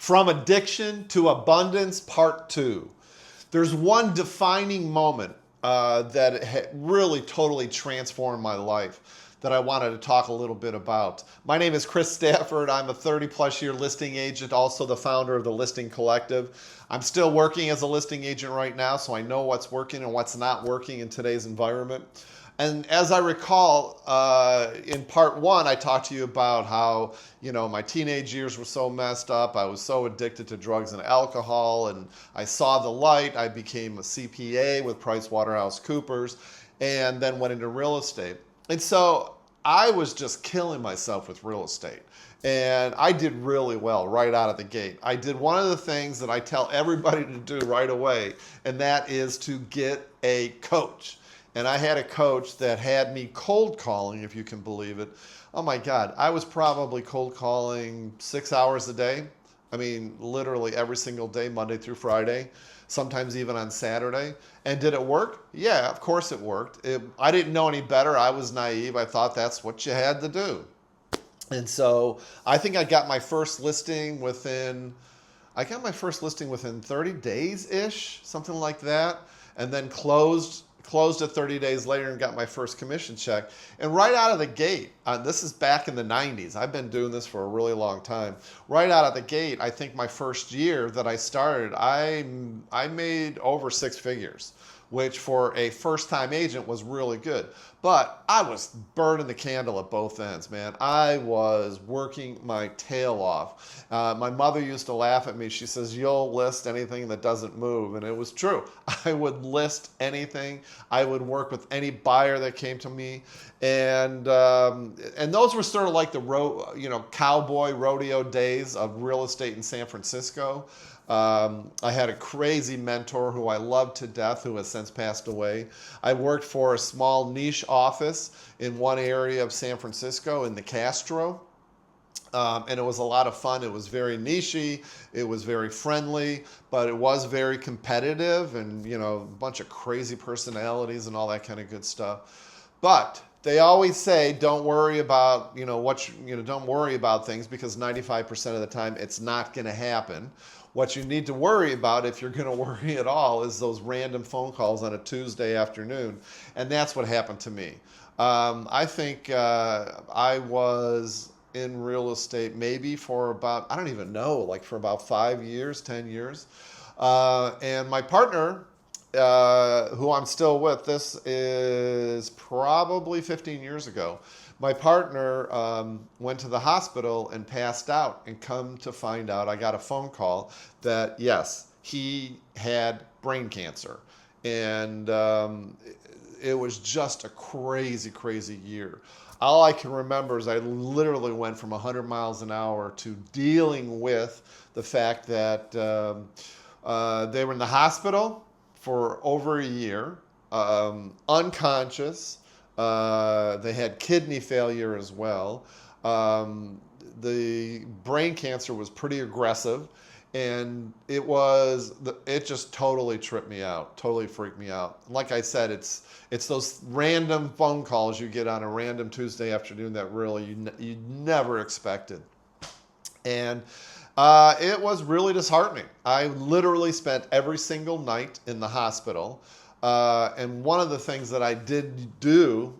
From Addiction to Abundance, Part 2. There's one defining moment that really totally transformed my life that I wanted to talk a little bit about. My name is Chris Stafford. I'm a 30-plus year listing agent, also the founder of the Listing Collective. I'm still working as a listing agent right now, so I know what's working and what's not working in today's environment. And as I recall, in part 1, I talked to you about how, my teenage years were so messed up. I was so addicted to drugs and alcohol, and I saw the light. I became a CPA with PricewaterhouseCoopers, and then went into real estate. And so I was just killing myself with real estate. And I did really well right out of the gate. I did one of the things that I tell everybody to do right away, and that is to get a coach. And I had a coach that had me cold calling, if you can believe it. Oh my God, I was probably cold calling 6 hours a day. I mean, literally every single day, Monday through Friday, sometimes even on Saturday. And did it work? Yeah, of course it worked. I didn't know any better. I was naive. I thought that's what you had to do. And so I think I got my first listing within 30 days-ish, something like that. And then closed it 30 days later and got my first commission check. And right out of the gate, this is back in the 90s. I've been doing this for a really long time. Right out of the gate, I think my first year that I started, I made over 6 figures, which for a first-time agent was really good. But I was burning the candle at both ends, man. I was working my tail off. My mother used to laugh at me. She says, "You'll list anything that doesn't move." And it was true. I would list anything. I would work with any buyer that came to me. And those were sort of like the cowboy rodeo days of real estate in San Francisco. I had a crazy mentor who I loved to death, who has since passed away. I worked for a small niche office in one area of San Francisco in the Castro. And it was a lot of fun. It was very niche-y. It was very friendly, but it was very competitive and, a bunch of crazy personalities and all that kind of good stuff. But they always say, don't worry about, don't worry about things, because 95% of the time it's not going to happen. What you need to worry about, if you're going to worry at all, is those random phone calls on a Tuesday afternoon. And that's what happened to me. I think I was in real estate maybe for about, I don't even know, like for about 5 years, 10 years. And my partner, who I'm still with, this is probably 15 years ago. My partner went to the hospital and passed out, and come to find out, I got a phone call that, yes, he had brain cancer. And it was just a crazy, crazy year. All I can remember is I literally went from 100 miles an hour to dealing with the fact that they were in the hospital for over a year, unconscious. They had kidney failure as well. The brain cancer was pretty aggressive, and it just totally tripped me out, totally freaked me out. Like I said, it's those random phone calls you get on a random Tuesday afternoon that really you never expected. And it was really disheartening. I literally spent every single night in the hospital. And one of the things that I did do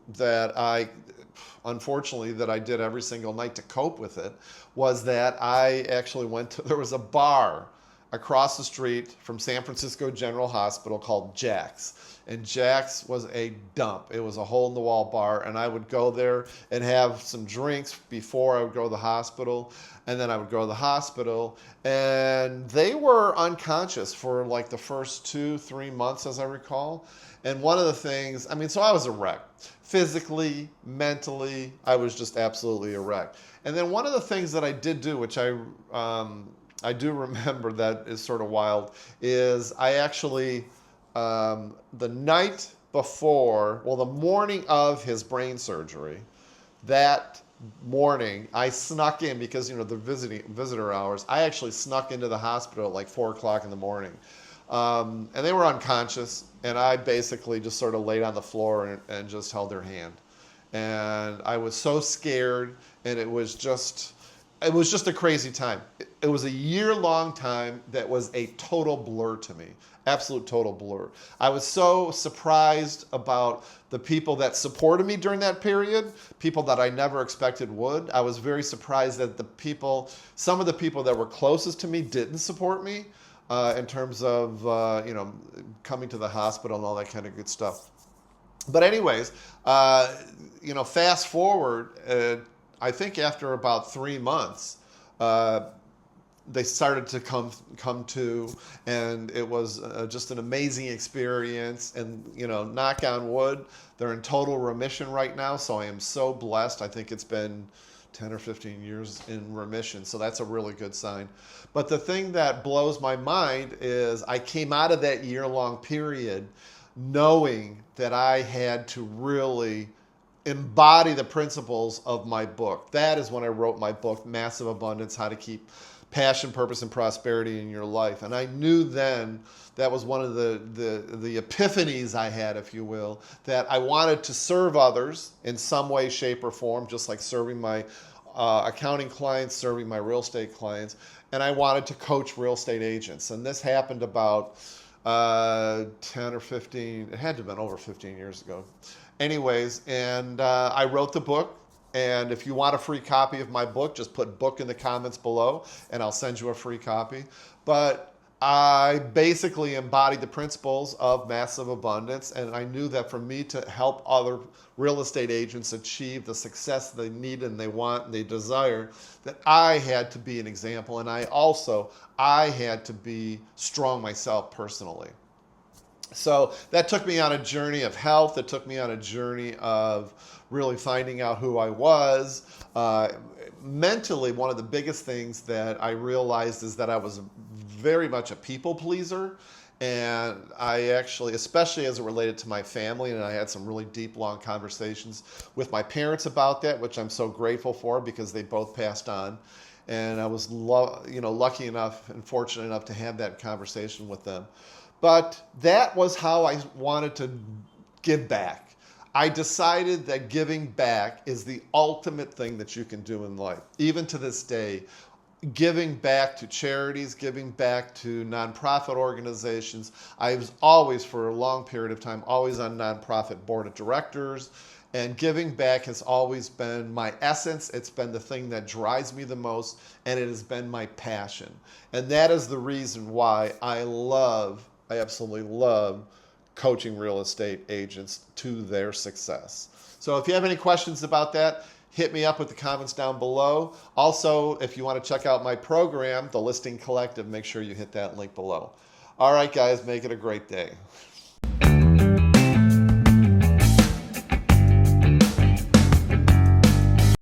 unfortunately, that I did every single night to cope with it, was that I actually there was a bar across the street from San Francisco General Hospital called Jack's. And Jack's was a dump. It was a hole-in-the-wall bar, and I would go there and have some drinks before I would go to the hospital, and then I would go to the hospital, and they were unconscious for like the first 2-3 months, as I recall. And one of the things, so I was a wreck. Physically, mentally, I was just absolutely a wreck. And then one of the things that I did do, which I do remember that is sort of wild, is I actually, the night before, the morning of his brain surgery, that morning, I snuck in, because, the visitor hours, I actually snuck into the hospital at like 4 o'clock in the morning. And they were unconscious, and I basically just sort of laid on the floor and just held their hand. And I was so scared, and it was just, it was just a crazy time. It was a year-long time that was a total blur to me. Absolute total blur. I was so surprised about the people that supported me during that period, people that I never expected would. I was very surprised that some of the people that were closest to me didn't support me in terms of, coming to the hospital and all that kind of good stuff. But anyways, fast forward, I think after about 3 months, they started to come to, and it was just an amazing experience. And knock on wood, they're in total remission right now. So I am so blessed. I think it's been 10 or 15 years in remission. So that's a really good sign. But the thing that blows my mind is I came out of that year-long period knowing that I had to really embody the principles of my book. That is when I wrote my book, Massive Abundance: How to Keep Passion, Purpose, and Prosperity in Your Life. And I knew then, that was one of the epiphanies I had, if you will, that I wanted to serve others in some way, shape, or form, just like serving my accounting clients, serving my real estate clients, and I wanted to coach real estate agents. And this happened about 10 or 15, it had to have been over 15 years ago. Anyways, and I wrote the book. And if you want a free copy of my book, just put book in the comments below and I'll send you a free copy. But I basically embodied the principles of massive abundance. And I knew that for me to help other real estate agents achieve the success they need and they want and they desire, that I had to be an example. And I had to be strong myself personally. So that took me on a journey of health. It took me on a journey of really finding out who I was. Mentally, one of the biggest things that I realized is that I was very much a people pleaser. And I actually, especially as it related to my family, and I had some really deep, long conversations with my parents about that, which I'm so grateful for because they both passed on. And I was lucky enough and fortunate enough to have that conversation with them. But that was how I wanted to give back. I decided that giving back is the ultimate thing that you can do in life. Even to this day, giving back to charities, giving back to nonprofit organizations. I was always, for a long period of time, always on nonprofit board of directors. And giving back has always been my essence. It's been the thing that drives me the most, and it has been my passion. And that is the reason why I absolutely love coaching real estate agents to their success. So if you have any questions about that, hit me up with the comments down below. Also, if you want to check out my program, The Listing Collective, make sure you hit that link below. All right, guys, make it a great day.